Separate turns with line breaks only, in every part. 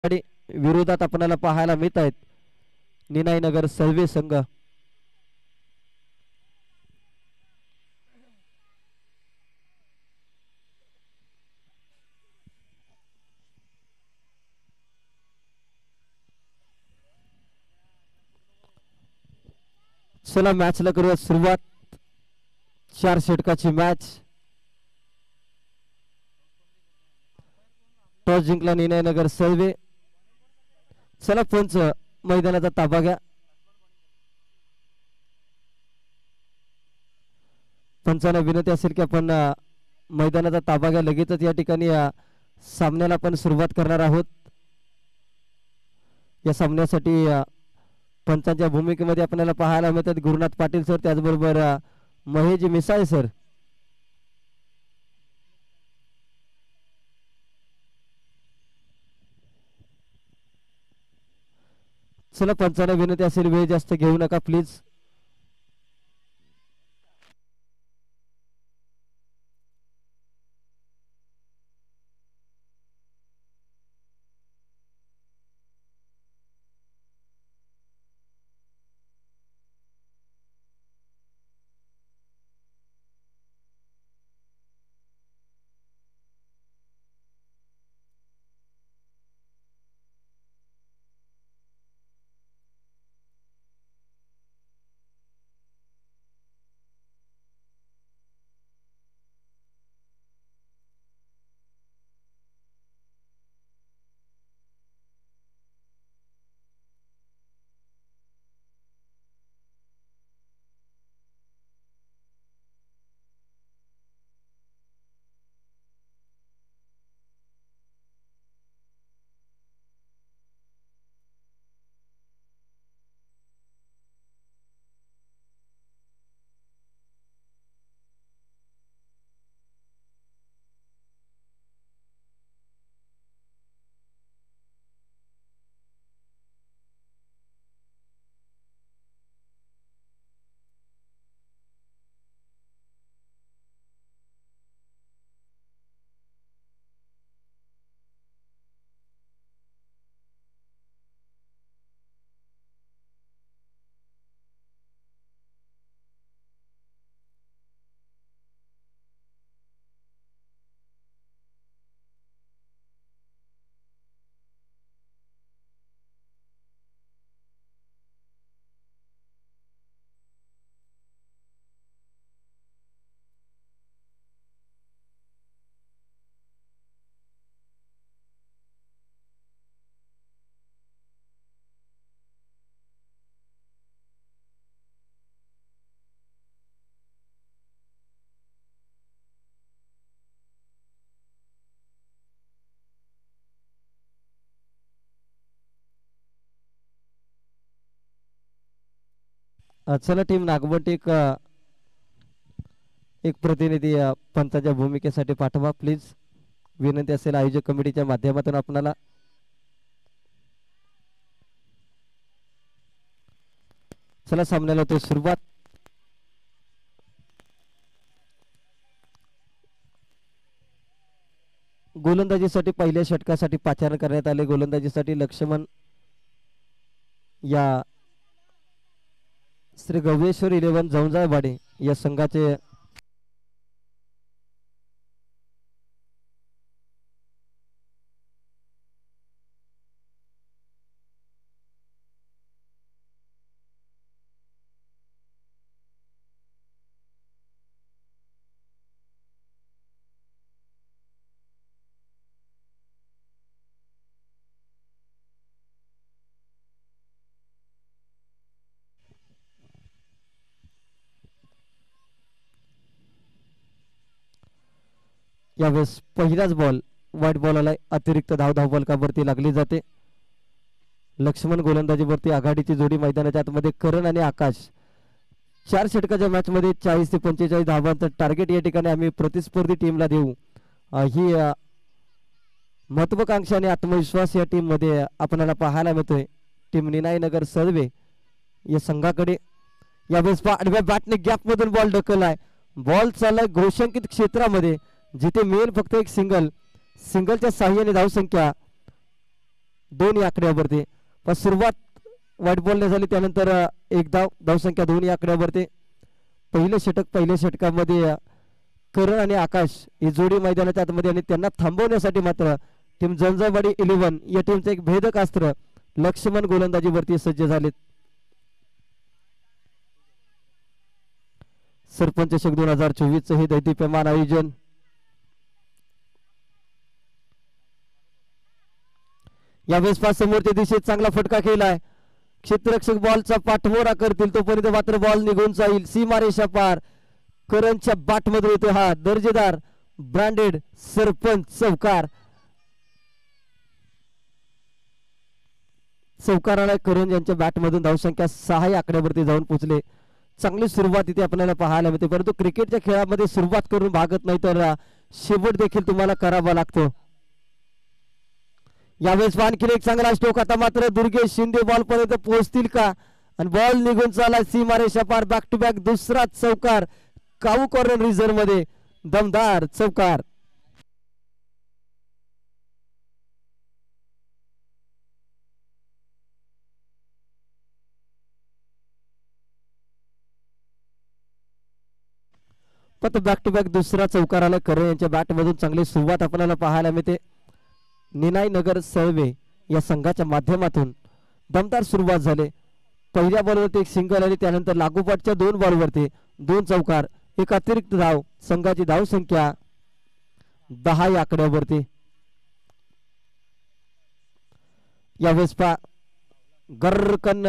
विरोधात आपल्याला पाहायला मिळत आहेत निनाई नगर सर्वे संघ. चला मॅचला करूया सुरुवात. 4 षटकाची मॅच. टॉस जिंकला निनाई नगर सर्वे. चला पंच मैदानाचा ताबा घ्या. पंचांना विनंती असेल की आपण मैदानाचा ताबा घ्या. लगेचच या ठिकाणी सामन्याला आपण सुरुवात करणार आहोत. या सामन्यासाठी पंचांच्या भूमिकेमध्ये आपल्याला पाहायला मिळतात गुरुनाथ पाटील सर, त्याचबरोबर महेश मिसाळ सर. चला पंचांना विनंती असेल वेळ जास्त घेऊ नका प्लीज. चला टीम नागवट एक प्रतिनिधी पंचाच्या भूमिकेसाठी पाठवा प्लीज. विनंती असेल आयोजक कमिटीच्या माध्यमातून आपणाला. चला सामन्याला होते सुरुवात. गोलंदाजीसाठी पहिल्या षटकासाठी पाचारण करण्यात आले. गोलंदाजीसाठी लक्ष्मण या श्री गवेश्वर 11 जवंजाळवाडी या संघाचे यावेळेस पहिलाच बॉल वाईट बॉल आलाय. अतिरिक्त धावफलकावरती लागली जाते. लक्ष्मण गोलंदाजीवरती आघाडीची जोडी मैदानाच्या आतमध्ये करण आणि आकाश. 4 षटकाच्या मॅच मध्ये 40 ते 45 धावांचं टार्गेट या ठिकाणी आम्ही प्रतिस्पर्धी टीमला देऊ. ही महत्वाकांक्षा आणि आत्मविश्वास या टीम मध्ये आपल्याला पाहायला मिळतोय. टीम निनाई नगर सर्वे या संघाकडे. यावेळेस आडव्या बॅटने गॅप मधून बॉल ढकललाय. बॉल चाललाय घोषंकित क्षेत्रामध्ये जिथे मेन फक्त एक सिंगलच्या साह्याने धावसंख्या 2 या आकड्यावरती. पण सुरुवात वाईट बॉलने झाली, त्यानंतर एक धाव, धावसंख्या 2 या आकड्यावरती. पहिलं षटक, पहिल्या षटकामध्ये करण आणि आकाश ही जोडी मैदानाच्या आतमध्ये, आणि त्यांना थांबवण्यासाठी मात्र टीम जंजावाडी 11 या टीमचं एक भेदक अस्त्र लक्ष्मण गोलंदाजीवरती सज्ज झालेत. सरपंच चषक 2024 चे हे दैदिप्यमान आयोजन. यावेळेस पाच समोरच्या दिशेत चांगला फटका केलाय. क्षेत्ररक्षक बॉलचा पाठमोरा करतील तोपर्यंत मात्र बॉल निघून जाईल. सीमारेषा पार. करणच्या बॅट मध्ये येतो हा दर्जेदार ब्रँडेड सरपंच चौकार. चौकाराला करण यांच्या बॅट मधून धावसंख्या 6 या आकड्यावरती जाऊन पोहोचले. चांगली सुरुवात इथे आपल्याला पाहायला मिळते, परंतु क्रिकेटच्या खेळामध्ये सुरुवात करून भागत नाही तर शेवट देखील तुम्हाला करावा लागतो. यावेळेस आणखी एक चांगला स्ट्रोक. आता मात्र दुर्गेश शिंदे बॉल पर्यंत पोहोचतील का, आणि बॉल निघून चालला सीमारेषा पार. बॅक टू बॅक दुसरा चौकार काऊ कॉर्नर रिझर्व मध्ये. दमदार चौकार. पण बॅक टू बॅक दुसरा चौकार आला करण यांच्या बॅट मधून. चांगली सुरुवात आपल्याला पाहायला मिळते. निनाई नगर सळवे या संघाच्या माध्यमातून दमदार सुरुवात झाली. पहिल्या बॉलवरती एक सिंगल आणि त्यानंतर लागोपाठच्या 2 बॉलवरती 2 चौकार, एक अतिरिक्त धाव. संघाची धाव संख्या 10 या आकड्यावरती. यावेळेस गर्रकन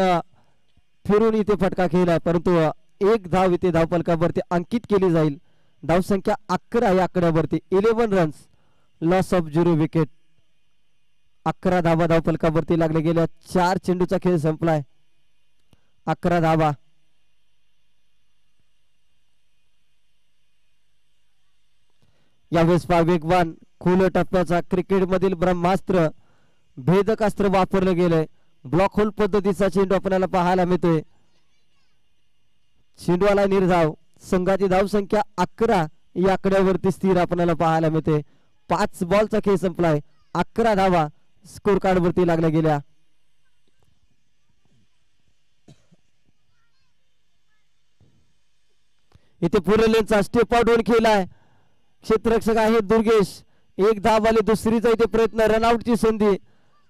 फिरून इथे फटका खेळलाय, परंतु एक धाव इथे धावफलकावरती अंकित केली जाईल. धावसंख्या 11 या आकड्यावरती. 11 रन्स, लॉस ऑफ 0 विकेट. 11 धावा धावफलकावरती लागले. गेल्या 4 चेंडूचा खेळ संपलाय. 11 धावा. यावेळेस वेगवान खोल टप्प्याचा क्रिकेट मधील ब्रह्मास्त्र भेदक अस्त्र वापरलं गेलंय. ब्लॉक होल पद्धतीचा चेंडू आपल्याला पाहायला मिळतोय. चेंडूला निर्धाव. संघाची धाव संख्या 11 या आकड्यावरती स्थिर आपल्याला पाहायला मिळते. 5 बॉलचा खेळ संपलाय. 11 धावा स्कोर कार्ड वरती लागल्या गेल्या. इथे पुरेलेंचा स्टेप आउट खेळलाय. क्षेत्ररक्षक आहे दुर्गेश. एक धाव आली. दुसरीचा इथे प्रयत्न. रनआउटची संधी.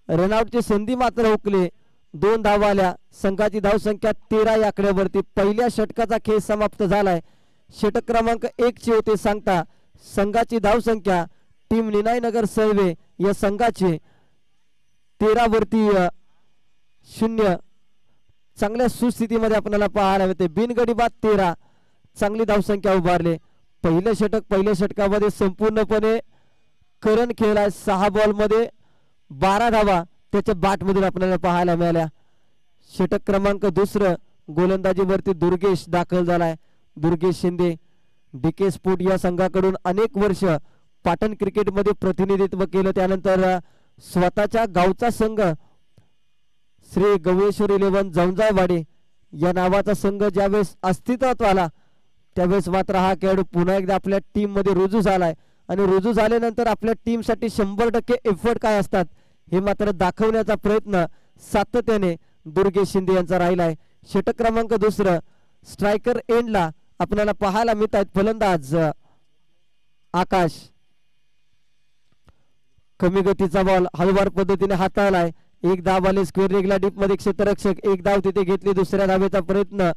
रनआउटची संधी मात्र हुकली. 2 धावा आल्या. संघाची धाव संख्या 13 या आकड्यावरती. पहिल्या षटकाचा खेळ समाप्त झालाय. षटक क्रमांक 1 चे होते सांगता. संघाची धाव संख्या टीम निनाई नगर सळवे या संघाची 13 वरती 0. चांगल्या सुस्थितीमध्ये आपल्याला पाहायला मिळते. बिनगडी बाद 13. चांगली धावसंख्या उभारली. पहिलं षटक, पहिल्या षटकामध्ये संपूर्णपणे करण खेळलाय. 6 बॉल मध्ये 12 धावा त्याच्या बॅट मधून आपल्याला पाहायला मिळाल्या. षटक क्रमांक 2 गोलंदाजीवरती दुर्गेश दाखल झालाय. दुर्गेश शिंदे डीके स्पोर्ट या संघाकडून अनेक वर्ष पाटण क्रिकेट मध्ये प्रतिनिधित्व केलं. त्यानंतर स्वतःच्या गावचा संघ श्री गवेश्वर 11 जंजावाडी या नावाचा संघ ज्यावेळेस अस्तित्वात आला त्यावेळेस मात्र हा खेळाडू पुन्हा एकदा आपल्या टीम मध्ये रुजू झालाय. आणि रुजू झाल्यानंतर आपल्या टीम साठी 100% एफर्ट काय असतात हे मात्र दाखवण्याचा प्रयत्न सातत्याने दुर्गेश शिंदे यांचा राहिलाय. षटक क्रमांक 2 स्ट्रायकर एंडला आपल्याला पाहायला मिळत आहेत फलंदाज आकाश. कमी गतीचा बॉल हळूवार पद्धतीने हाताळलाय. एक धाव आले. स्क्वेअर लेगला डीप मध्ये क्षेत्ररक्षक. एक धाव तिथे घेतली. दुसऱ्या धावेचा प्रयत्न.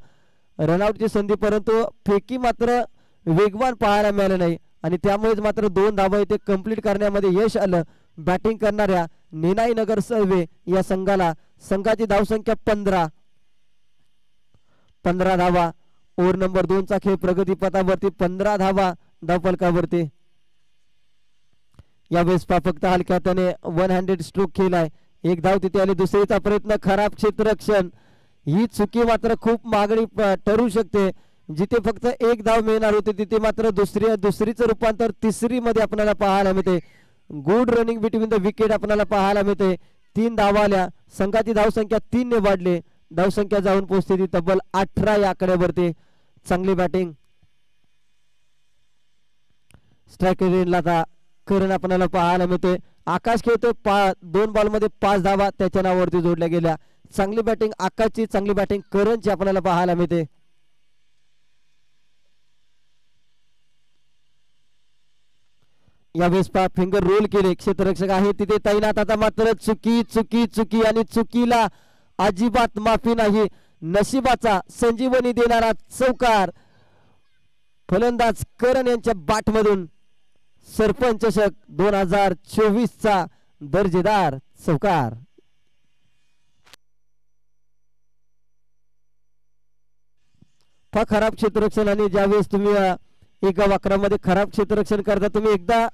रनआउटची संधी, परंतु फेकी मात्र वेगवान पाहायला मिळाले नाही आणि त्यामुळेच मात्र 2 धावा इथे कंप्लीट करण्यामध्ये यश आलं. बॅटिंग करणाऱ्या निनाई नगर सळवे या संघाला. संघाची धावसंख्या 15 धावा. ओव्हर नंबर 2 चा खेळ प्रगतीपथावरती. 15 धावा धावफलकावरती. यावेळेस फक्त हलक्या त्याने 1 हँडेड स्ट्रोक केलाय. एक धाव तिथे आली. दुसरीचा प्रयत्न. खराब क्षेत्ररक्षण. ही चुकी मात्र खूप मागणी ठरू शकते. जिथे फक्त एक धाव मिळणार होते तिथे मात्र दुसरीचं रूपांतर तिसरी मध्ये आपल्याला पाहायला मिळते. Good running between the wicket आपल्याला पाहायला मिळते. 3 धावा आल्या. संघाची धावसंख्या 3 ने वाढली. धावसंख्या जाऊन पोहोचते ती तब्बल 18 या आकड्यावरती. चांगली बॅटिंग. स्ट्रायकर रेनला करण आपल्याला पाहायला मिळते. आकाश खेळतोय 2 बॉलमध्ये 5 धावा त्याच्या नावावरती जोडल्या गेल्या. चांगली बॅटिंग आकाशची, चांगली बॅटिंग करणची आपल्याला पाहायला मिळते. यावेळेस फिंगर रोल केले क्षेत्ररक्षक आहे तिथे तैनात. आता मात्र चुकी चुकी चुकी आणि चुकीला अजिबात माफी नाही. नशिबाचा संजीवनी देणारा चौकार फलंदाज करण यांच्या बॅटमधून सरपंच चषक 2024 चा दर्जेदार चौकार. खराब क्षेत्ररक्षण आणि ज्यावेळेस तुम्ही एका वाकरामध्ये खराब क्षेत्ररक्षण करता, तुम्ही एकदा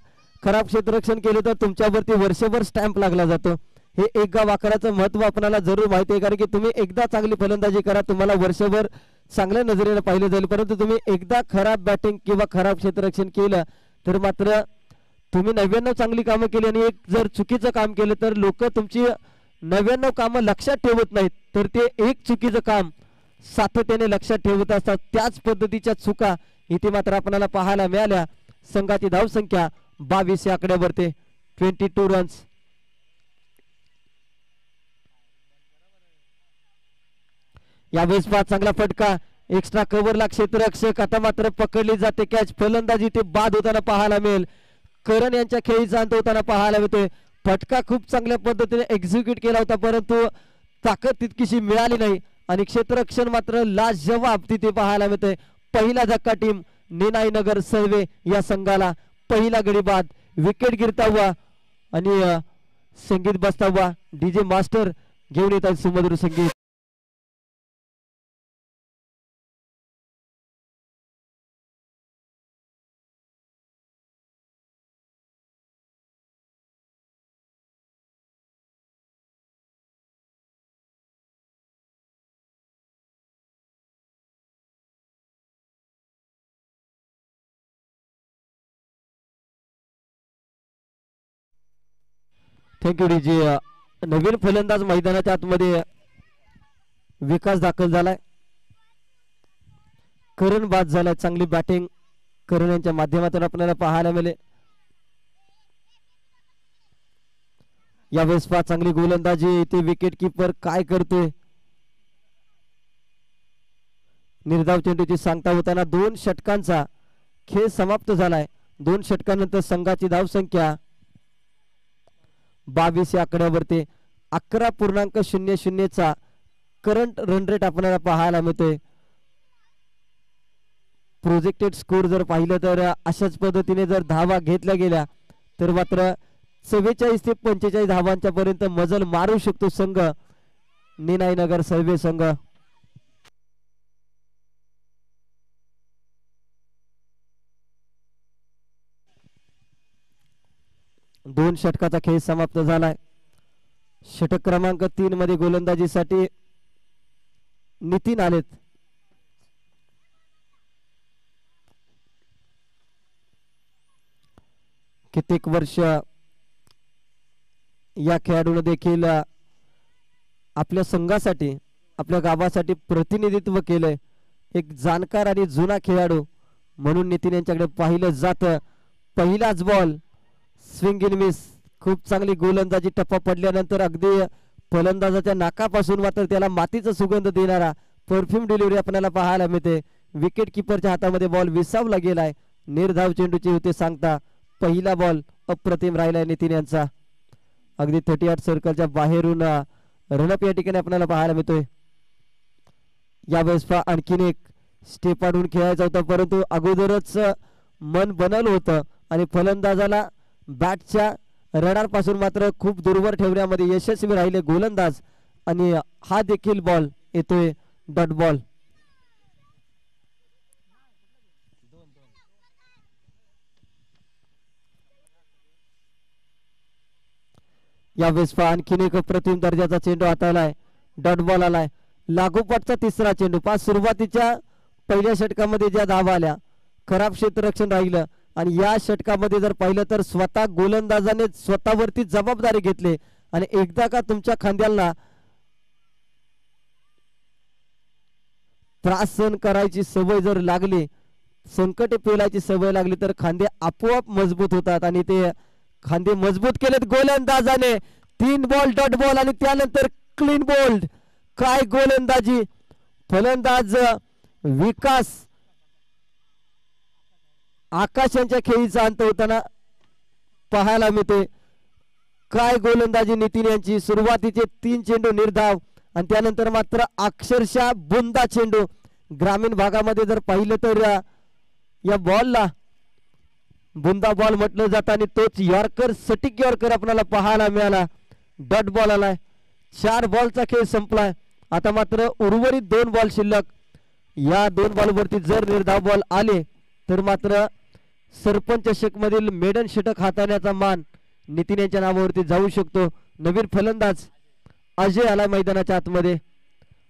खराब क्षेत्ररक्षण केले तर तुमच्यावरती वर्षभर स्टॅम्प लागला जातो. हे एक वाकराचं महत्व आपल्याला जरूर माहिती आहे, कारण की तुम्ही एकदा चांगली फलंदाजी करा तुम्हाला वर्षभर चांगल्या नजरेने पाहिलं जाईल, परंतु तुम्ही एकदा खराब बॅटिंग किंवा खराब क्षेत्ररक्षण केलं तर मात्र तुम्ही 99 चांगली कामं केली आणि एक जर चुकीचं काम केलं तर लोक तुमची 99 कामं लक्षात ठेवत नाहीत, तर ते एक चुकीचं काम सातत्याने लक्षात ठेवत असतात. त्याच पद्धतीच्या चुका इथे मात्र आपल्याला पाहायला मिळाल्या. संघाची धावसंख्या 22 या आकड्यावरती 22 रन्स. यावेळेस चांगला फटका एक्स्ट्रा कव्हरला क्षेत्ररक्षक. आता मात्र पकडली जाते कॅच. फलंदाजी ते बाद होताना पाहायला मिळेल. करण यांच्या खेळीचा अंत होताना पाहायला मिळतोय. फटका खूप चांगल्या पद्धतीने एक्झिक्यूट केला होता, परंतु ताकद तितकीशी मिळाली नाही आणि क्षेत्ररक्षण मात्र लाजवाब तिथे पाहायला मिळतोय. पहिला धक्का टीम निनाई नगर सर्वे या संघाला. पहिला गडी बाद. विकेट गिरता हुआ आणि संगीत बसता हुआ. डीजे मास्टर घेऊन येतात सुमधुर संगीत. Thank you DJ. नवीन फलंदाज मैदानाच्या आतमध्ये विकास दाखल झालाय. करण बाद झालाय. चांगली बॅटिंग करण यांच्या माध्यमातून आपल्याला पाहायला मिळेल. यावेळेस चांगली गोलंदाजी इथे विकेट किपर काय करतोय. निर्धाव चेंडूची सांगता होताना 2 षटकांचा खेळ समाप्त झालाय. 2 षटकानंतर संघाची धावसंख्या 22 या आकड्यावरती 11.00 चा करंट रन रेट आपल्याला पाहायला मिळतोय. प्रोजेक्टेड स्कोर जर पाहिलं तर अशाच पद्धतीने जर धावा घेतल्या गेल्या तर मात्र 44 ते 45 धावांच्या पर्यंत मजल मारू शकतो संघ निनाई नगर सर्वे संघ. दोन षटकाचा खेळ समाप्त झालाय. षटक क्रमांक 3 मध्ये गोलंदाजीसाठी नितीन आलेत. कित्येक वर्ष या खेळाडूने देखील आपल्या संघासाठी आपल्या गावासाठी प्रतिनिधित्व केलंय. एक जाणकार आणि जुना खेळाडू म्हणून नितीन यांच्याकडे पाहिलं जातं. पहिलाच बॉल स्विंग इन मिस. खूप चांगली गोलंदाजी. टप्पा पडल्यानंतर अगदी फलंदाजाच्या नाकापासून मात्र त्याला मातीचा सुगंध देणारा परफ्यूम डिलिव्हरी आपल्याला पाहायला मिळते. विकेट किपरच्या हातामध्ये बॉल विसावला गेलाय. निर्धाव चेंडूची होते सांगता. पहिला बॉल अप्रतिम राहिलाय नितीन यांचा. अगदी 38 सर्कलच्या बाहेरून रनअप या ठिकाणी आपल्याला पाहायला मिळतोय. यावेळेस आणखीन एक स्टेप आडून खेळायचा होता, परंतु अगोदरच मन बनवलं होतं आणि फलंदाजाला बॅटच्या रडार पासून मात्र खूप दूरवर ठेवण्यामध्ये यशस्वी राहिले गोलंदाज. आणि हा देखील बॉल येतोय डॉट बॉल. यावेळेस आणखीन एक अप्रतिम दर्जाचा चेंडू हाताळलाय. डॉट बॉल आलाय. लागोपाठचा तिसरा चेंडू. सुरुवातीच्या पहिल्या षटकामध्ये ज्या धावा आल्या खराब क्षेत्ररक्षण राहिलं आणि या षटकामध्ये जर पाहिलं तर स्वतः गोलंदाजाने स्वतःवरती जबाबदारी घेतली आणि एकदा का तुमच्या खांद्याला त्रास सहन करायची सवय जर लागली, संकटे पेलायची सवय लागली तर खांदे आपोआप मजबूत होतात आणि ते खांदे मजबूत केलेत गोलंदाजाने. 3 बॉल डॉट बॉल आणि त्यानंतर क्लीन बोल्ड. काय गोलंदाजी. फलंदाज विकास आकाश यांच्या खेळीचा अंत होताना पाहायला मिळते. काय गोलंदाजी नितीन यांची. सुरुवातीचे 3 चेंडू निर्धाव आणि त्यानंतर मात्र अक्षरशः बुंदा चेंडू. ग्रामीण भागामध्ये जर पाहिलं तर या बॉलला बुंदा बॉल म्हटलं जातं आणि तोच यॉर्कर सटीक यॉर्कर आपल्याला पाहायला मिळाला. डॉट बॉल आलाय. 4 बॉलचा खेळ संपलाय. आता मात्र उर्वरित 2 बॉल शिल्लक. या 2 बॉलवरती जर निर्धाव बॉल आले तर मात्र सरपंच चषक मधील मेडन षटक हाताळण्याचा मान नितीन यांच्या नावावरती जाऊ शकतो. नवीन फलंदाज अजय आला मैदानाच्या आतमध्ये.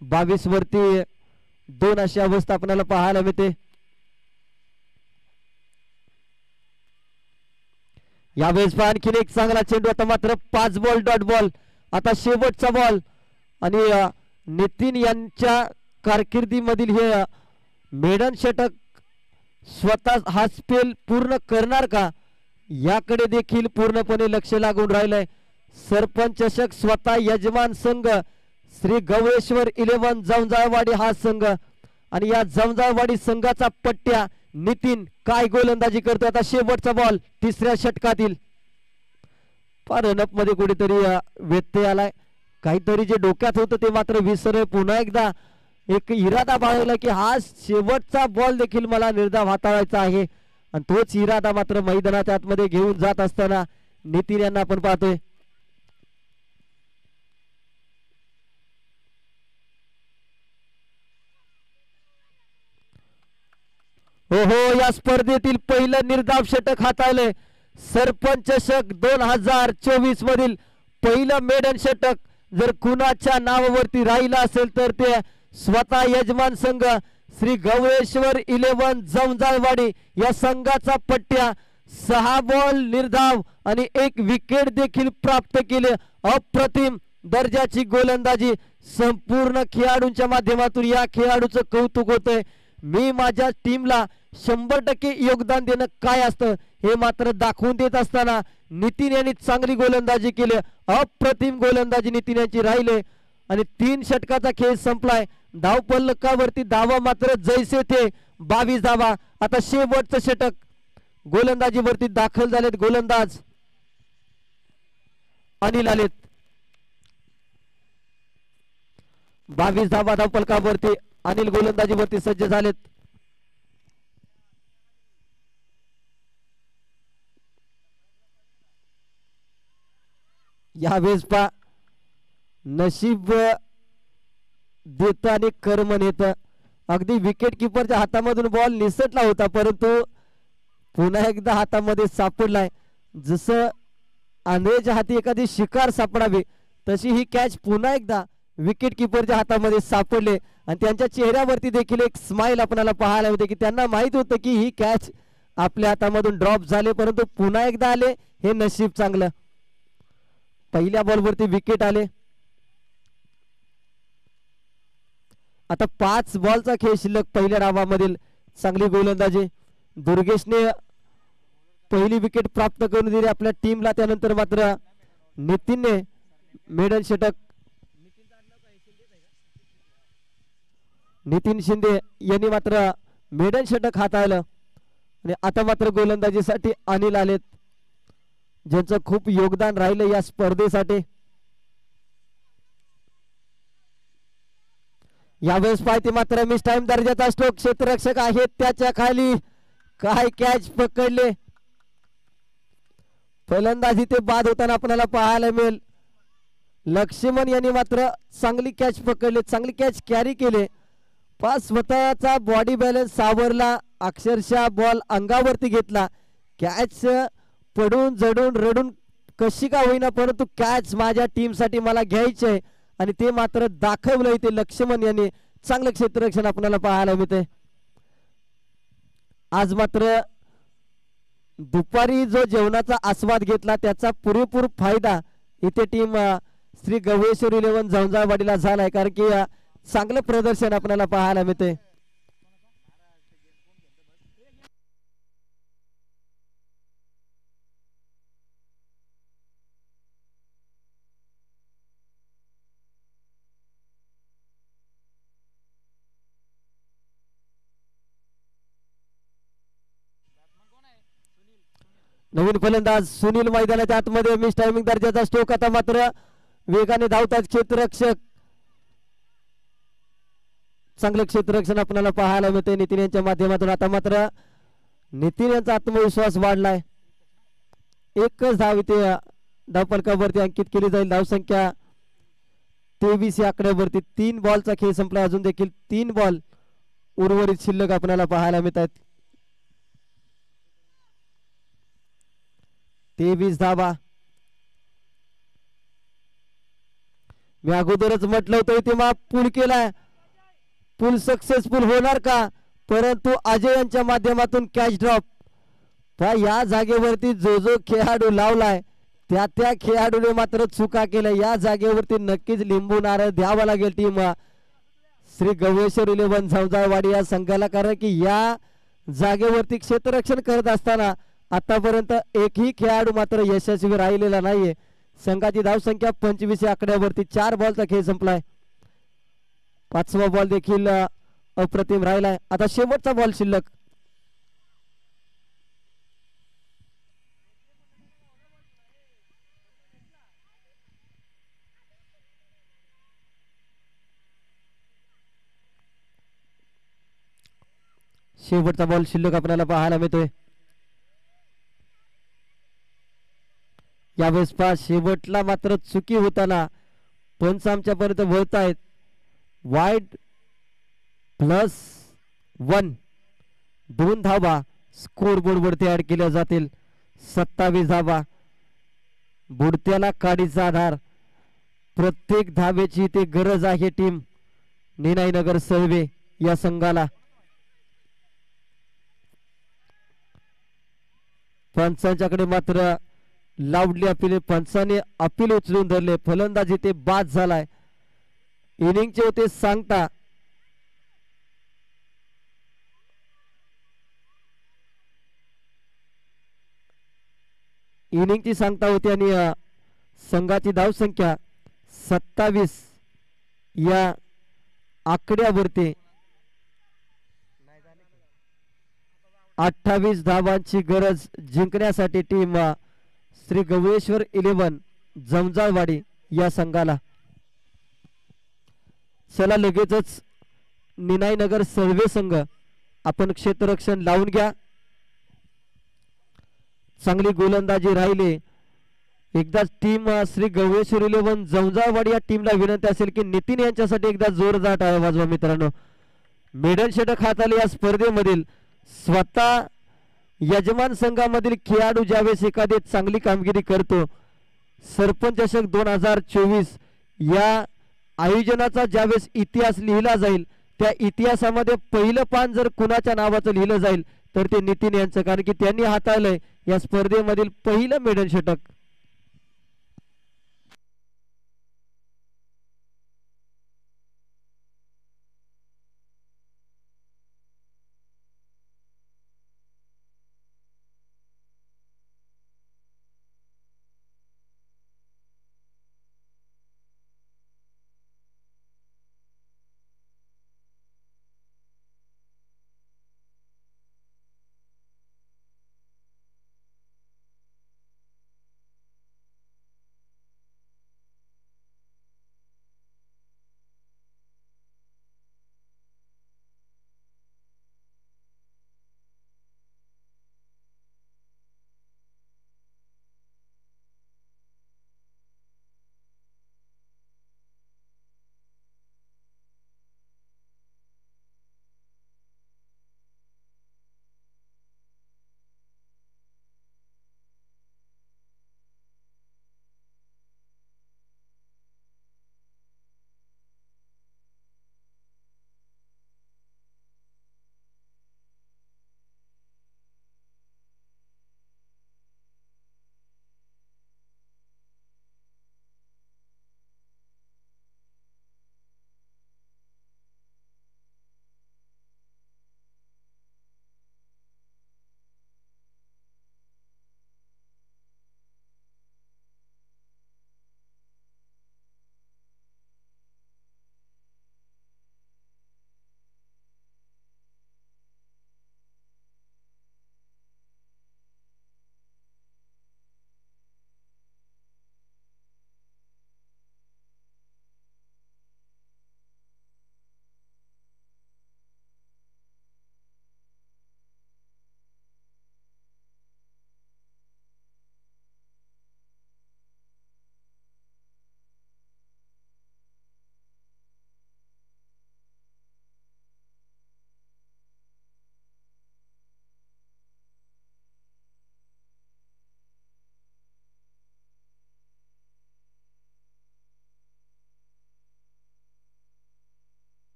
22 वरती 2 अशी अवस्था आपल्याला पाहायला मिळते. यावेळेस आणखीन एक चांगला चेंडू. आता मात्र 5 बॉल डॉट बॉल. आता शेवटचा बॉल आणि नितीन यांच्या कारकिर्दीमधील हे मेडन षटक स्वतः हा स्पेल पूर्ण करणार का याकडे देखील पूर्णपणे लक्ष लागून राहिलंय. सरपंच चषक स्वतः यजमान संघ श्री गवळेश्वर 11 जमजाळवाडी हा संघ आणि या जमजाळवाडी संघाचा पट्ट्या नितीन काय गोलंदाजी करतो. आता शेवटचा बॉल 3ऱ्या षटकातील. फार रनअप मध्ये कुठेतरी व्यत्यय आलाय. काहीतरी जे डोक्यात होतं ते मात्र विसरले. पुन्हा एकदा एक इरादा बाळगला की हा शेवटचा बॉल देखील मला निर्धाव हाताळायचा आहे आणि तोच इरादा मात्र मैदानाच्या आतमध्ये घेऊन जात असताना नितीन यांना आपण पाहतोय. हो हो, या स्पर्धेतील पहिलं निर्धाव षटक हाताळले. सरपंच चषक 2024 मधील पहिलं मेडन षटक जर कुणाच्या नावावरती राहिला असेल तर ते स्वतः यजमान संघ श्री गवळेश्वर 11 जमजाळवाडी या संघाचा पट्ट्या. 6 बॉल निर्धाव आणि 1 विकेट देखील प्राप्त केले. अप्रतिम दर्जाची गोलंदाजी. संपूर्ण खेळाडूंच्या माध्यमातून या खेळाडूचं कौतुक होतंय. मी माझ्या टीमला 100% योगदान देणं काय असतं हे मात्र दाखवून देत असताना नितीन यांनी चांगली गोलंदाजी केली. अप्रतिम गोलंदाजी नितीन यांची राहिले आणि 3 षटकाचा खेळ संपलाय. धावफलकावरती धावा मात्र जैसे थे 22 धावा. आता शेवटचं षटक गोलंदाजीवरती दाखल झालेत गोलंदाज अनिल आलेत. 22 धावा धावफलकावरती अनिल गोलंदाजीवरती सज्ज झालेत. यावेळेस पा नशीब देत आणि कर्म नेत. अगदी विकेट किपरच्या हातामधून बॉल निसटला होता परंतु पुन्हा एकदा हातामध्ये सापडलाय. जसं आंधळेच्या हाती एखादी शिकार सापडावी तशी ही कॅच पुन्हा एकदा विकेट किपरच्या हातामध्ये सापडले आणि त्यांच्या चेहऱ्यावरती देखील एक स्माइल आपल्याला पाहायला मिळते की त्यांना माहित होतं की ही कॅच आपल्या हातामधून ड्रॉप झाले परंतु पुन्हा एकदा आले हे नशीब चांगलं. पहिल्या बॉलवरती विकेट आले. आता 5 बॉलचा खेळ शिल्लक पहिल्या डावामधील. चांगली गोलंदाजी. दुर्गेशने पहिली विकेट प्राप्त करून दिली आपल्या टीमला. त्यानंतर मात्र नितीनने मेडन षटक. नितीन शिंदे यांनी मात्र मेडन षटक हाताळलं आणि आता मात्र गोलंदाजीसाठी अनिल आलेत ज्यांचं खूप योगदान राहिलं या स्पर्धेसाठी. यावेळेस पाहिजे मात्र मिस टाइम दर्जाचा स्ट्रोक. क्षेत्ररक्षक आहेत त्याच्या खाली. काय कॅच पकडले. फलंदाजी ते बाद होताना आपल्याला पाहायला मिळेल. लक्ष्मण यांनी मात्र चांगली कॅच पकडले. चांगली कॅच कॅरी केले. स्वतःचा बॉडी बॅलन्स सावरला. अक्षरशः बॉल अंगावरती घेतला. कॅच पडून जडून रडून कशी का होईना परंतु कॅच माझ्या टीमसाठी मला घ्यायचे आहे आणि ते मात्र दाखवलं इथे लक्ष्मण यांनी. चांगलं क्षेत्ररक्षण आपल्याला पाहायला मिळते. आज मात्र दुपारी जो जेवणाचा आस्वाद घेतला त्याचा पुरेपूर फायदा इथे टीम श्री गवळेश्वर 11 जमजाळवाडीला झालाय कारण की चांगलं प्रदर्शन आपल्याला पाहायला मिळते. नवीन फलंदाज सुनील मैदानाच्या आतमध्ये मिस टायमिंग दर्जाचा स्ट्रोक. आता मात्र वेगाने धावतात क्षेत्ररक्षक. चांगलं क्षेत्ररक्षण आपल्याला पाहायला मिळते नितीन यांच्या माध्यमातून. आता मात्र नितीन यांचा आत्मविश्वास वाढलाय. एकच धाव इथे धावफलकावरती अंकित केली जाईल. धावसंख्या 23 या आकड्यावरती. 3 बॉलचा खेळ संपला. अजून देखील 3 बॉल उर्वरित शिल्लक आपल्याला पाहायला मिळतात. 23 धावा. मी अगोदरच म्हटलं होतं इथे मा पूल केलाय. पूल सक्सेसफुल होणार का? परंतु अजय यांच्या माध्यमातून कॅच ड्रॉप. या जागेवरती जो जो खेळाडू लावलाय त्या खेळाडूने मात्र चुका केल्या. या जागेवरती नक्कीच लिंबू नारळ द्यावा लागेल टीम श्री गवेश्वर 11 झवजाळवाडी या संघाला. कारण की या जागेवरती क्षेत्ररक्षण करत असताना आतापर्यंत एकही खेळाडू मात्र यशस्वी राहिलेला नाहीये. संघाची धावसंख्या 25 या आकड्यावरती. 4 बॉलचा खेळ संपलाय. 5वा बॉल देखील अप्रतिम राहिलाय. आता शेवटचा बॉल शिल्लक. शेवटचा बॉल शिल्लक आपल्याला पाहायला मिळतोय. यावेळेस शेवटला मात्र चुकी होताना पंच आमच्यापर्यंत वळतायत. वाईड +1 2 धावा स्कोर बोर्ड वरती ऍड केल्या जातील. 27 धावा. बुडत्याला काडीचा आधार. प्रत्येक धावेची ते गरज आहे टीम निनाईनगर सळवे या संघाला. पंचांच्याकडे मात्र लावली अपील. पंचाने अपील उचलून धरले. फलंदाजी ते बाद झालाय. इनिंगचे होते सांगता. इनिंगची सांगता होती आणि संघाची धावसंख्या 27 या आकड्यावरती. 28 धावांची गरज जिंकण्यासाठी टीम श्री गवेश्वर 11 जमजाळवाडी या संघाला. चला लगेचच निनाईनगर सळवे संघ आपण क्षेत्ररक्षण लावून घ्या. चांगली गोलंदाजी राहिली. एकदा टीम श्री गवेश्वर 11 जमजाळवाडी या टीमला विनंती असेल की नितीन यांच्यासाठी एकदा जोरदार टाळ्या वाजवा मित्रांनो. मेडल षटक हाताळले या स्पर्धेमधील स्वतः यजमान संघामधील खेळाडू ज्यावेळेस एखादी चांगली कामगिरी करतो. सरपंच चषक 2024 या आयोजनाचा ज्यावेळेस इतिहास लिहिला जाईल त्या इतिहासामध्ये पहिलं पान जर कुणाच्या नावाचं लिहिलं जाईल तर ते नितीन यांचं. कारण की त्यांनी हाताळलंय या स्पर्धेमधील पहिलं मेडल षटक.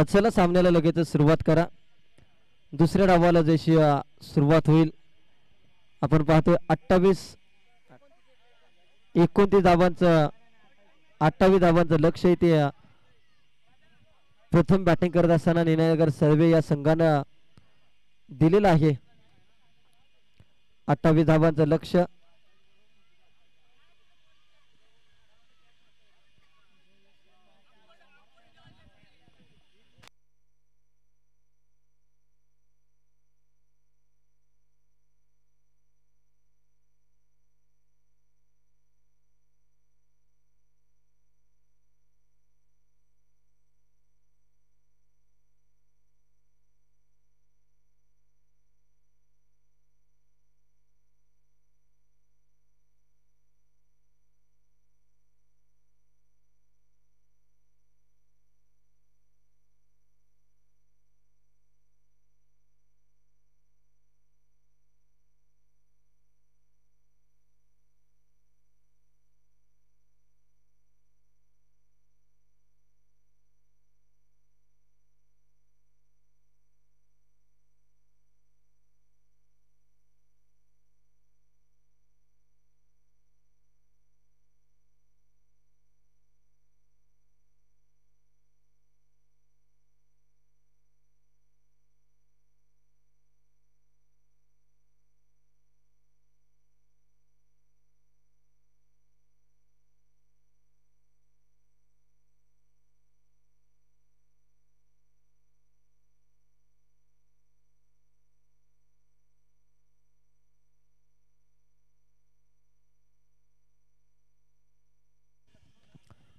चला सामन्याला लगेच सुरुवात करा. दुसऱ्या डावाला जशी सुरुवात होईल. आपण पाहतोय 29 धावांचं 28 धावांचं लक्ष इथे प्रथम बॅटिंग करत असताना निनायनगर सर्वे या संघानं दिलेलं आहे. 28 धावांचं लक्ष.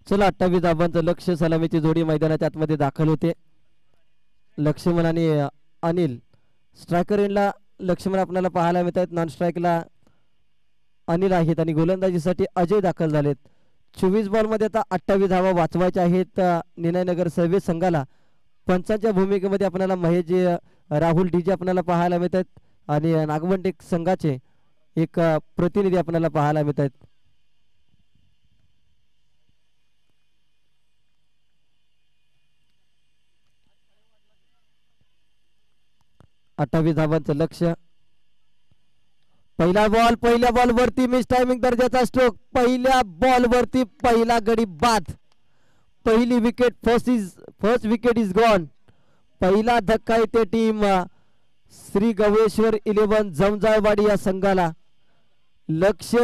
चला 28 धावांचं लक्ष. सलामीची जोडी मैदानाच्या आतमध्ये दाखल होते. लक्ष्मण आणि अनिल. स्ट्रायकर एंडला लक्ष्मण आपल्याला पाहायला मिळत आहेत. नॉन स्ट्राईकला अनिल आहेत आणि गोलंदाजीसाठी अजय दाखल झालेत. 24 बॉलमध्ये आता 28 धावा वाचवायच्या आहेत निनायनगर सर्वे संघाला. पंचांच्या भूमिकेमध्ये आपल्याला महेश राहुल डीजे आपल्याला पाहायला मिळत आहेत आणि नागवंटे संघाचे एक प्रतिनिधी आपल्याला पाहायला मिळत आहेत. 28 धावांचं लक्ष. पहिला बॉल. पहिल्या बॉल वरती मिस टायमिंग दर्जाचा स्ट्रोक. पहिल्या बॉल वरती पहिला गडी बाद. पहिली wicket. First wicket is gone. पहिला धक्का येते टीम श्री गवेश्वर 11 जमजाळवाडी या संघाला. लक्ष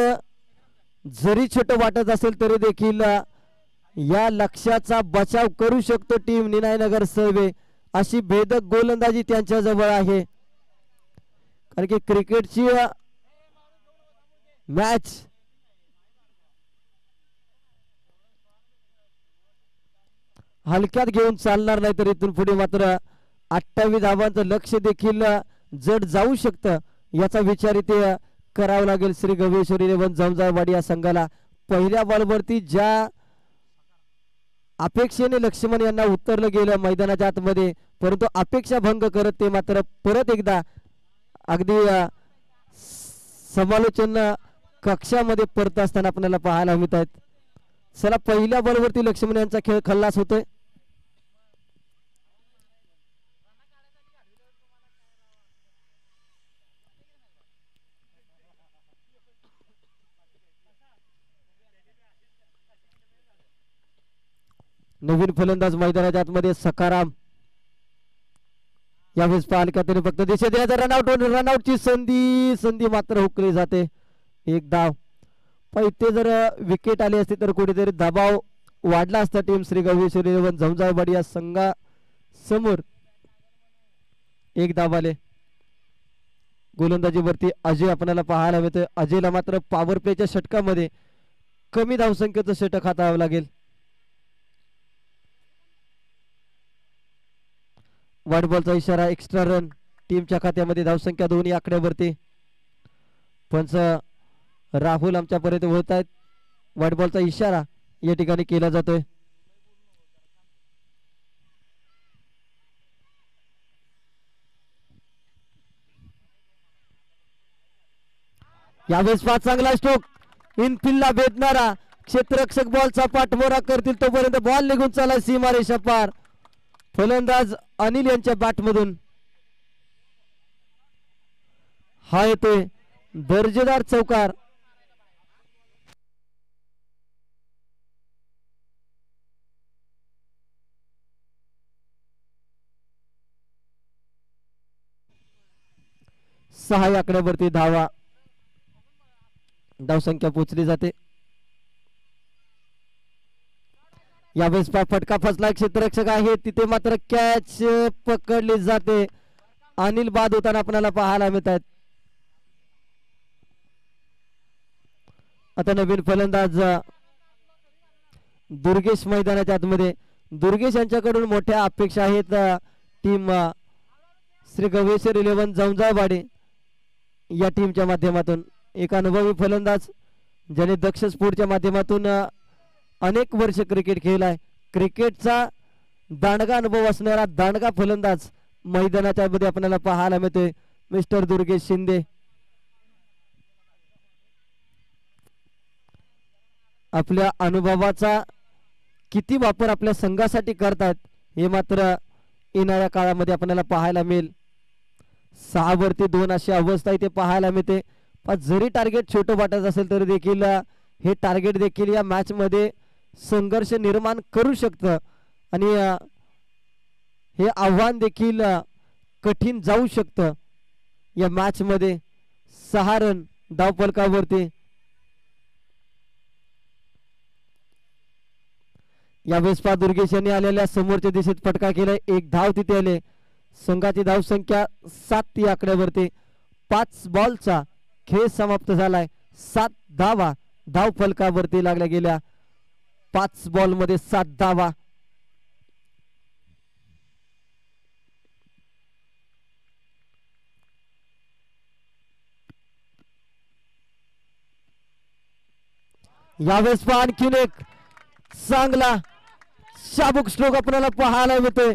जरी छोटं वाटत असेल तरी देखील या लक्ष्याचा बचाव करू शकतो टीम निनायनगर सर्वे. अशी भेदक गोलंदाजी त्यांच्या जवळ आहे. कारण की क्रिकेटची मॅच हलक्यात घेऊन चालणार नाही. तर इथून पुढे मात्र 28 धावांचं लक्ष देखील जड जाऊ शकतं याचा विचार इथे करावा लागेल श्री गवेश्वर 11 जमजाळवाडी या संघाला. पहिल्या बॉलवरती ज्या अपेक्षेने लक्ष्मण यांना उतरलं गेलं मैदानाच्या आतमध्ये, परंतु अपेक्षा भंग करत ते मात्र परत एकदा अगदी समालोचन कक्षामध्ये परत असताना आपल्याला पाहायला मिळत आहेत. चला पहिल्या बॉलवरती लक्ष्मण यांचा खेळ खल्लास होतोय. नवीन फलंदाज मैदानाच्या आतमध्ये सकाराम. यावेळेस पालका त्याने फक्त दिशा देण्याचा रनआउटची संधी मात्र हुकली जाते. एक धाव. पण इथे जर विकेट आली असती तर कुठेतरी दबाव वाढला असता टीम श्री गवेश्वर 11 जमजाळवाडी या संघा समोर. एक धाव आले. गोलंदाजीवरती अजय आपल्याला पाहायला मिळतोय. अजयला मात्र पॉवर प्लेच्या षटकामध्ये कमी धावसंख्येचं षटक हाताळावं लागेल. वाईट बॉलचा इशारा. Extra run. टीमच्या खात्यामध्ये धावसंख्या 2 या आकड्यावरती. पंच राहुल आमच्यापर्यंत होत आहेत. वाईट बॉलचा इशारा या ठिकाणी केला जातोय. यावेळेस पाच चांगला स्ट्रोक. इनफिल्डला भेटणारा. क्षेत्ररक्षक बॉलचा पाठमोरा करतील तोपर्यंत बॉल निघून चालला सीमारेषा पार. फलंदाज अनिल यांच्या बॅटमधून हा येतोय दर्जेदार चौकार. सहा आकड्यावरती धावा, धावसंख्या पोचली जाते. यावेळेस फटका फसला, क्षेत्ररक्षक आहे तिथे मात्र कॅच पकडली जाते. अनिल बाद होताना आपल्याला पाहायला मिळत आहेत. आता नवीन फलंदाज दुर्गेश मैदानाच्या आतमध्ये. दुर्गेश यांच्याकडून मोठ्या अपेक्षा आहेत. टीम श्री गवेश्वर 11 जमजावाडी या टीमच्या माध्यमातून एक अनुभवी फलंदाज ज्याने दक्ष स्पोर्टच्या माध्यमातून अनेक वर्ष क्रिकेट खेळलाय. क्रिकेटचा दांडगा अनुभव असणारा दांडगा फलंदाज मैदानाच्या मध्ये आपल्याला पाहायला मिळतोय मिस्टर दुर्गेश शिंदे. आपल्या अनुभवाचा किती वापर आपल्या संघासाठी करतात हे मात्र येणाऱ्या काळामध्ये आपल्याला पाहायला मिळेल. 6 वरती 2 अशी अवस्था इथे पाहायला मिळते. पण जरी टार्गेट छोटं वाटत असेल तरी देखील हे टार्गेट देखील या मॅच मध्ये संघर्ष निर्माण करू शकतं आणि हे आव्हान देखील कठीण जाऊ शकतं. या मॅच मध्ये 6 रन धावफलकावरती. यावेळेस दुर्गेश यांनी आलेल्या समोरच्या दिशेत फटका केलाय. 1 धाव तिथे आले. संघाची धावसंख्या 7 या आकड्यावरती. 5 बॉलचा खेळ समाप्त झालाय. 7 धावा धाव फलकावरती लागल्या गेल्या. 5 बॉल मध्ये 7 धावा. यावेळेस आणखीन एक चांगला शाबूक स्ट्रोक आपल्याला पाहायला मिळतोय.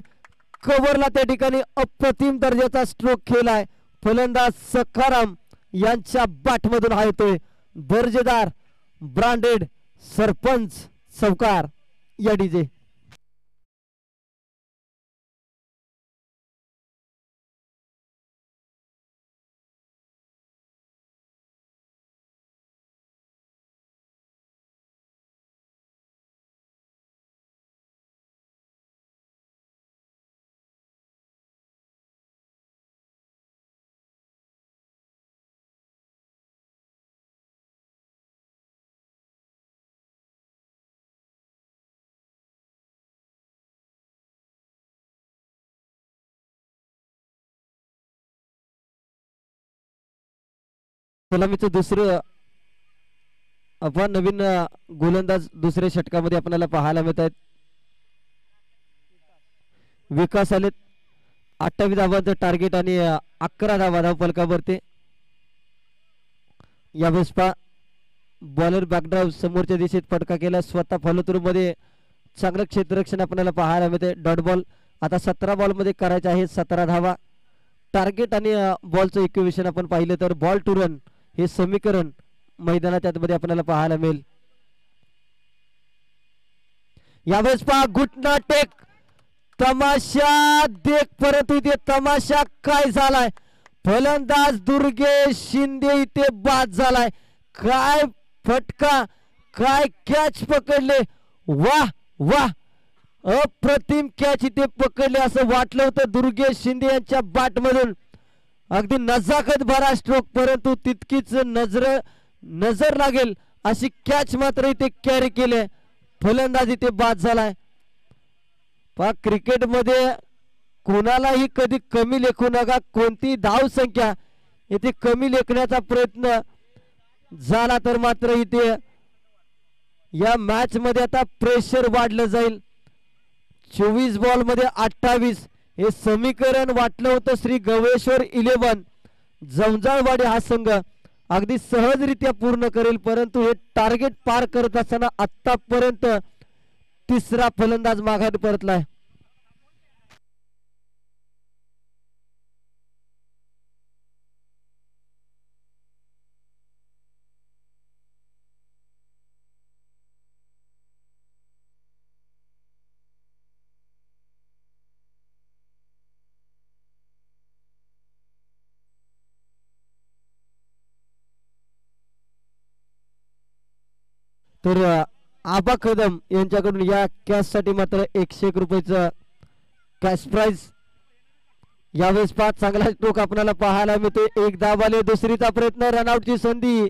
कव्हरला त्या ठिकाणी अप्रतिम दर्जाचा स्ट्रोक खेळलाय फलंदाज सखाराम यांच्या बॅटमधून हा येतोय दर्जेदार ब्रँडेड सरपंच चौकार या डीजे. सलामीचं दुसरं आपण नवीन गोलंदाज दुसऱ्या षटकामध्ये आपल्याला पाहायला मिळत आहेत. विकास आलेत. 28 धावांचं टार्गेट आणि 11 धावा धाव फलकावरती. यावेळेस बॉलर बॅकड्राईव्ह समोरच्या दिशेत फटका केला. स्वतः फॉलोथ्रू मध्ये चांगलं क्षेत्ररक्षण आपल्याला पाहायला मिळते. डॉट बॉल आता 17 बॉल मध्ये करायचे आहेत 17 धावा. टार्गेट आणि बॉलचं इक्वेशन आपण पाहिलं तर बॉल टू रन हे समीकरण मैदानाच्या आतमध्ये आपल्याला पाहायला मिळेल. यावेळेस घुटना टेक तमाशा देख, परंतु इथे तमाशा काय झालाय. फलंदाज दुर्गेश शिंदे इथे बाद झालाय. काय फटका, काय कॅच पकडले. वाह वाह, अप्रतिम कॅच इथे पकडले असं वाटलं होतं दुर्गेश शिंदे यांच्या बॅटमधून. अगदी नजाकत भरा स्ट्रोक, परंतु तितकीच नजर लागेल अशी कॅच मात्र इथे कॅरी केले. फलंदाज इथे बाद झालाय. क्रिकेट मध्ये कोणालाही कधी कमी लेखू नका. कोणती धाव संख्या इथे कमी लेखण्याचा प्रयत्न झाला तर मात्र इथे या मॅच मध्ये आता प्रेशर वाढलं जाईल. 24 बॉल मध्ये 28 हे समीकरण वाटलं होतं श्री गवेश्वर 11 जमजाळवाडी हा संघ अगदी सहजरित्या पूर्ण करेल, परंतु हे टार्गेट पार करत असताना आतापर्यंत तिसरा फलंदाज माघारी परतलाय. तर आबा कदम यांच्याकडून या कॅश साठी मात्र 101 रुपयाचं कॅश प्राइज. यावेळेस 5 चांगला स्ट्रोक आपल्याला पाहायला मिळते. 1 धाव आले, दुसरीचा प्रयत्न, रनआउटची संधी,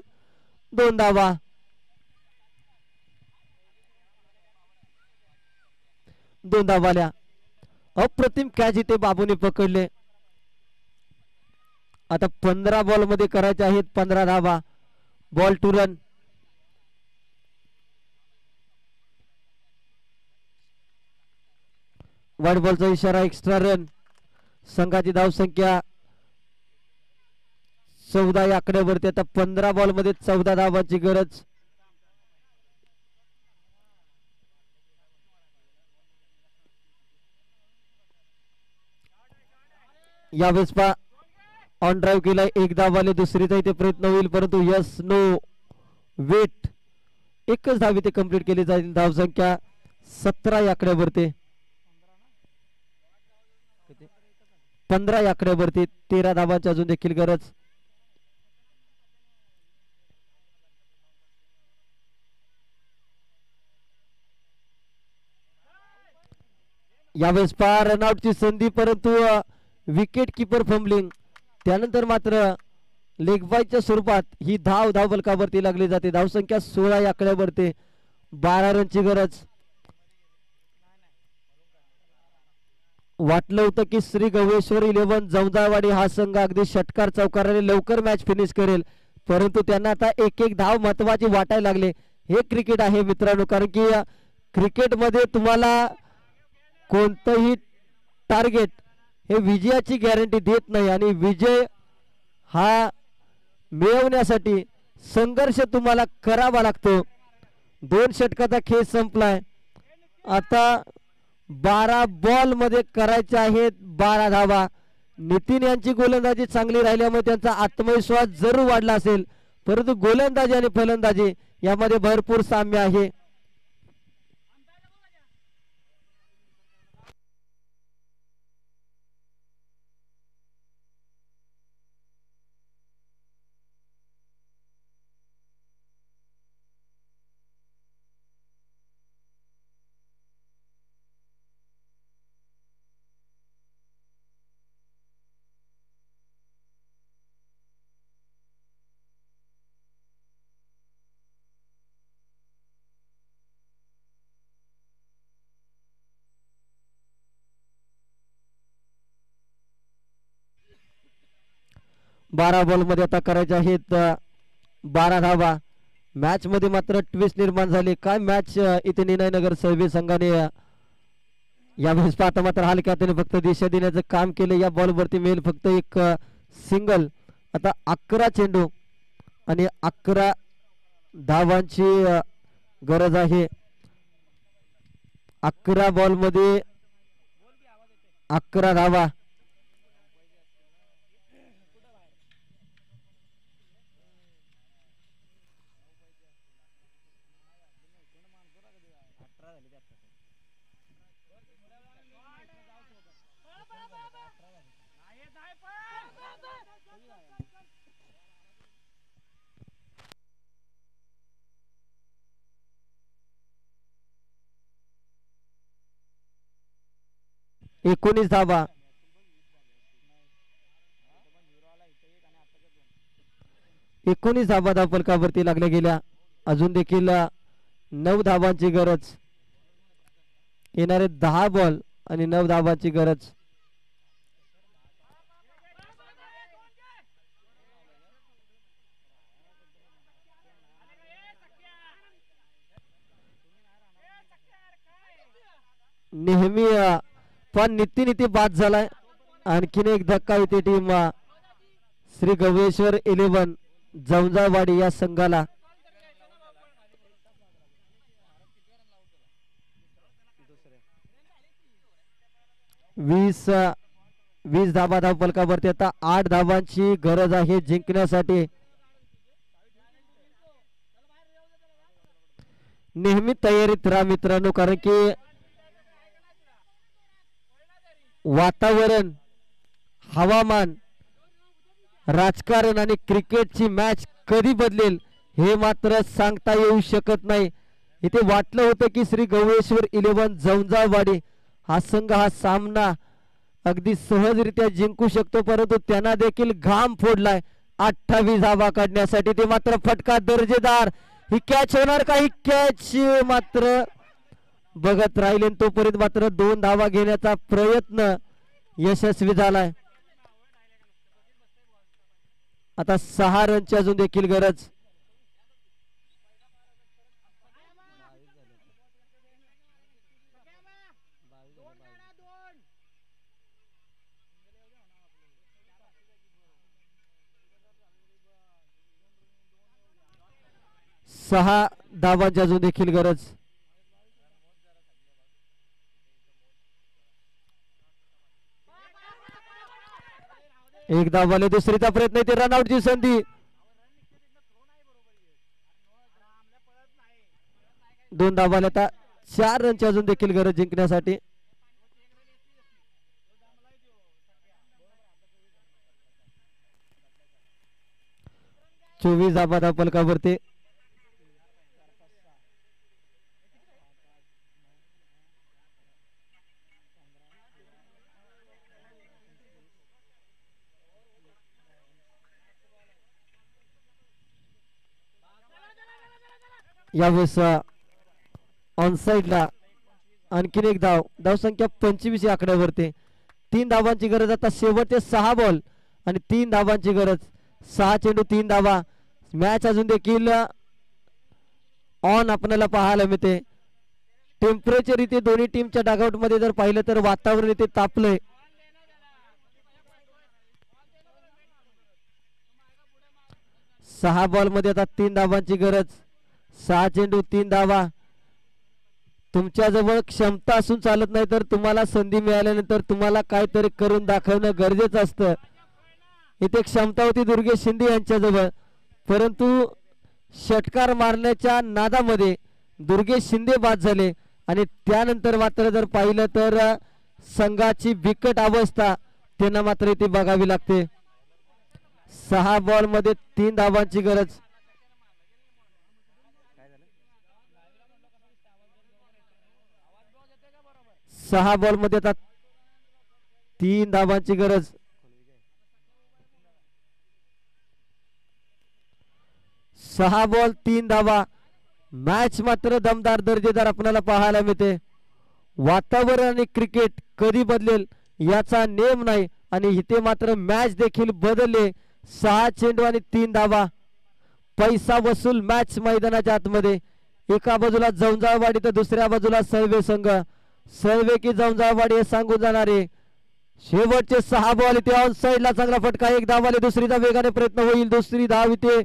2 धावा. 2 धावा आल्या. अप्रतिम कॅच इथे बाबूने पकडले. आता 15 बॉल मध्ये करायचे आहेत 15 धावा. Ball two run. वाईट बॉलचा इशारा, एक्स्ट्रा रन. संघाची धावसंख्या 14 या आकड्यावरती. आता 15 बॉल मध्ये 14 धावांची गरज. यावेळेस पा ऑन ड्राईव्ह केलाय, 1 धाव आले, दुसरीचा इथे प्रयत्न होईल परंतु यस नो वेट. एकच धाव इथे कंप्लीट केली जाईल. धावसंख्या 17 या आकड्यावरती. 15 या आकड्यावरती 13 धावांची अजून देखील गरज. यावेळेस पा रनआउटची संधी परंतु विकेट किपर फंबलिंग. त्यानंतर मात्र लेग बायच्या स्वरूपात ही धाव फलकावरती लागली जाते. धावसंख्या 16 या आकड्यावरती. 12 रनची गरज. वाटलं होतं की श्री गवेश्वर 11 जवजावाडी हा संघ अगदी षटकार चौकाराने लवकर मॅच फिनिश करेल, परंतु त्यांना आता 1-1 धाव महत्वाची वाटायला लागले. हे क्रिकेट आहे मित्रांनो, कारण की क्रिकेटमध्ये तुम्हाला कोणतंही टार्गेट हे विजयाची गॅरंटी देत नाही आणि विजय हा मिळवण्यासाठी संघर्ष तुम्हाला करावा लागतो. 2 षटकाचा खेळ संपलाय. आता 12 बॉल मध्ये करायचे आहेत 12 धावा. नितीन यांची गोलंदाजी चांगली राहिल्यामुळे त्यांचा आत्मविश्वास जरूर वाढला असेल, परंतु गोलंदाजी आणि फलंदाजी यामध्ये भरपूर साम्य आहे. बारा बॉल मध्ये आता करायचे आहेत 12 धावा. मॅच मध्ये मात्र ट्विस्ट निर्माण झाली. काय मॅच इथे निनायनगर सर्वे संघाने यावेळेस पाहता मात्र हलक्या हाताने फक्त दिशा देण्याचं काम केलं. या बॉल वरती मिळेल फक्त एक सिंगल. आता 11 चेंडू आणि 11 धावांची गरज आहे. 11 बॉल मध्ये 11 धावा. एकोणीस धावा. 19 धावा धावफलकावरती लागल्या गेल्या. अजून देखील 9 धावांची गरज. येणारे 10 बॉल आणि 9 धावांची गरज. नेहमी पण नितीन इथे बाद झालाय. आणखीन एक धक्का इथे टीम श्री गवेश्वर 11 जवजावाडी या संघाला. वीस धावा धावफलकावरती. आता 8 धावांची गरज आहे जिंकण्यासाठी. नेहमी तयारीत राहा मित्रांनो, कारण की वातावरण, हवामान, राजकारण आणि क्रिकेटची मॅच कधी बदलेल हे मात्र सांगता येऊ शकत नाही. इथे वाटलं होतं की श्री गवळेश्वर 11 जवंजाळवाडी हा संघ हा सामना अगदी सहजरित्या जिंकू शकतो, परंतु त्यांना देखील घाम फोडलाय 28 धावा काढण्यासाठी. ते मात्र फटका दर्जेदार. ही कॅच होणार का? ही कॅच मात्र बघत राहिले. तोपर्यंत मात्र 2 धावा घेण्याचा प्रयत्न यशस्वी झालाय. आता 6 रनची अजून देखील गरज. सहा धावांची अजून देखील गरज. एक धावाले दुसरीचा प्रयत्न. इथे रनआउटची संधी. 2 धावाले. आता 4 रनची अजून देखील गरज जिंकण्यासाठी. चोवीस धावा धाव फलकावरती. यावेळेस ऑनसाइडला आणखीन एक धाव. धावसंख्या 25 या आकड्यावरती. 3 धावांची गरज. आता शेवटचे 6 बॉल आणि 3 धावांची गरज. 6 चेंडू 3 धावा. मॅच अजून देखील ऑन आपल्याला पाहायला मिळते. टेम्परेचर इथे दोन्ही टीमच्या डगआउट मध्ये जर पाहिलं तर वातावरण इथे तापलंय. सहा बॉल मध्ये आता 3 धावांची गरज. 6 चेंडू 3 धावा. तुमच्याजवळ क्षमता असून चालत नाही, तर तुम्हाला संधी मिळाल्यानंतर तुम्हाला काहीतरी करून दाखवणं गरजेचं असतं. इथे क्षमता होती दुर्गेश शिंदे यांच्याजवळ, परंतु षटकार मारण्याच्या नादामध्ये दुर्गेश शिंदे बाद झाले. आणि त्यानंतर मात्र जर पाहिलं तर संघाची बिकट अवस्था त्यांना मात्र इथे बघावी लागते. 6 बॉल मध्ये 3 धावांची गरज. सहा बॉल मध्ये आता 3 धावांची गरज. सहा बॉल 3 धावा. मॅच मात्र दमदार दर्जेदार आपल्याला पाहायला मिळते. वातावरण आणि क्रिकेट कधी बदलेल याचा नेम नाही, आणि इथे मात्र मॅच देखील बदलले. 6 चेंडू आणि 3 धावा. पैसा वसूल मॅच मैदानाच्या आतमध्ये. एका बाजूला जवंजाळवाडी तर दुसऱ्या बाजूला सर्वे संघ. सर्वे की जवंजाळवाडी हे सांगून जाणारे. शेवटचे 6 बॉल इथे ऑन साइडला चांगला फटका. 1 धावाले. दुसरीचा वेगाने प्रयत्न होईल. दुसरी धाव इथे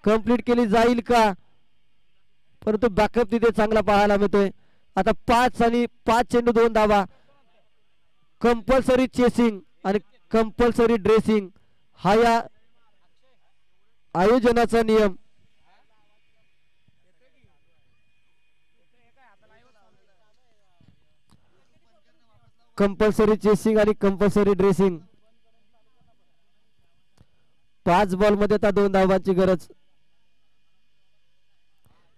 कंप्लीट केली जाईल का? परंतु बॅकअप तिथे चांगला पाहायला मिळतोय. आता 5 चेंडू 2 धावा. कंपल्सरी चेसिंग आणि कंपल्सरी ड्रेसिंग हा या आयोजनाचा नियम. कंपल्सरी चेसिंग आणि कंपल्सरी ड्रेसिंग. 5 बॉल मध्ये आता 2 धावांची गरज.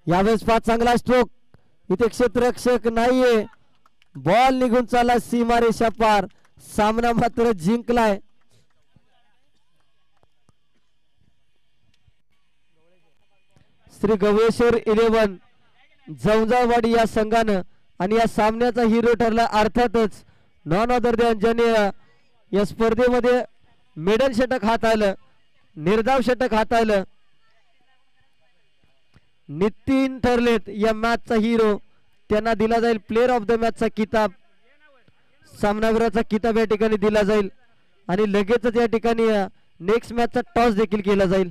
यावेळेस 5 चांगला स्ट्रोक. इथे क्षेत्ररक्षक नाहीये. बॉल निघून चालला सीमारेषा पार. सामना मात्र जिंकलाय. श्री गवेश्वर 11 जवंजाळवाडी या संघानं. आणि या सामन्याचा हिरो ठरला अर्थातच नॉन अदर दॅन ज्याने या स्पर्धेमध्ये मेडल षटक हाताळलं, निर्धाव षटक हाताळलं. नितीन ठरलेत या मॅचचा हिरो. त्यांना दिला जाईल प्लेअर ऑफ द मॅचचा किताब. सामनावीराचा किताब या ठिकाणी दिला जाईल आणि लगेचच या ठिकाणी नेक्स्ट मॅचचा टॉस देखील केला जाईल.